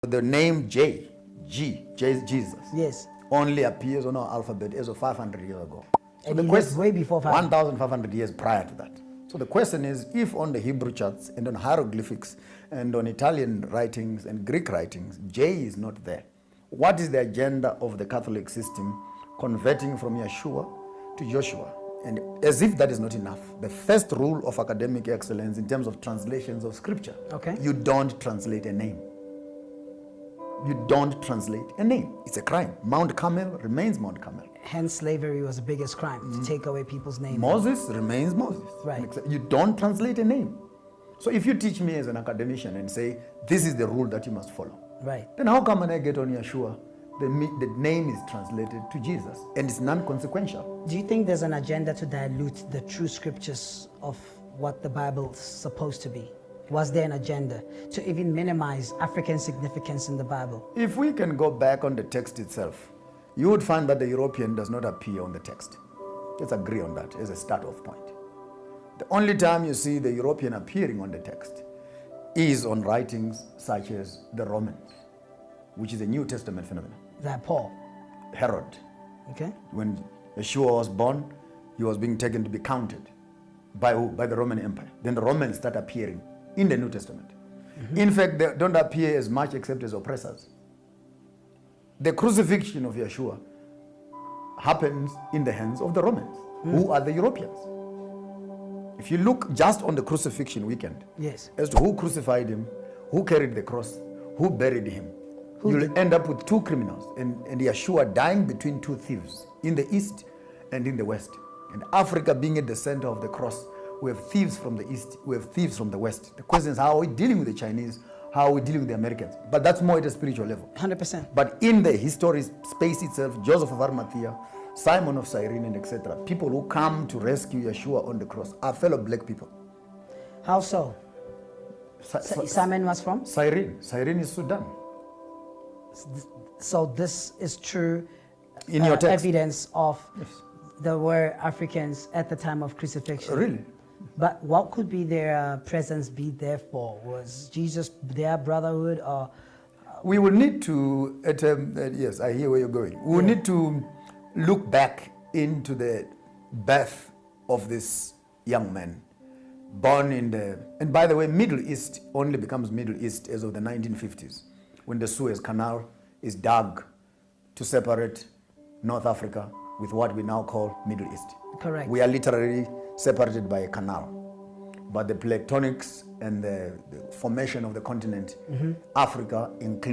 The name Jesus, Yes. only appears on our alphabet as of 500 years ago. So And the he question, lived way before 1,500 years prior to that. So the question is, if on the Hebrew charts and on hieroglyphics and on Italian writings and Greek writings, J is not there, what is the agenda of the Catholic system converting from Yeshua to Joshua? And as if that is not enough, the first rule of academic excellence in terms of translations of scripture, Okay. you don't translate a name. You don't translate a name. It's a crime. Mount Carmel remains Mount Carmel. Hence, slavery was the biggest crime, to take away people's names. Moses remains Moses. Right. You don't translate a name. So if you teach me as an academician and say, this is the rule that you must follow, Right. then how come when I get on Yeshua, the name is translated to Jesus and it's non-consequential? Do you think there's an agenda to dilute the true scriptures of what the Bible's supposed to be? Was there an agenda to even minimize African significance in the Bible? If we can go back on the text itself, you would find that the European does not appear on the text. Let's agree on that as a start-off point. The only time you see the European appearing on the text is on writings such as the Romans, which is a New Testament phenomenon. That Paul. Herod, Okay. when Yeshua was born, he was being taken to be counted. By who? By the Roman Empire. Then the Romans start appearing in the New Testament. In fact, they don't appear as much except as oppressors. The crucifixion of Yeshua happens in the hands of the Romans, who are the Europeans. If you look just on the crucifixion weekend, Yes. as to who crucified him, who carried the cross, who buried him, you'll end up with two criminals and Yeshua dying between two thieves in the east and in the west. And Africa being at the center of the cross, we have thieves from the east, we have thieves from the west. The question is, how are we dealing with the Chinese? How are we dealing with the Americans? But that's more at a spiritual level. 100%. But in the history space itself, Joseph of Arimathea, Simon of Cyrene, and etc., people who come to rescue Yeshua on the cross are fellow black people. How so? Simon was from? Cyrene is Sudan. So this is true In your text. evidence of Yes. there were Africans at the time of crucifixion. Really? But what could be their presence be there for? Was Jesus their brotherhood or? We will need to, yes, I hear where you're going. We will need to look back into the birth of this young man, born in the, and by the way, Middle East only becomes Middle East as of the 1950s, when the Suez Canal is dug to separate North Africa with what we now call Middle East. Correct. We are literally separated by a canal. But the tectonics and the formation of the continent, Africa includes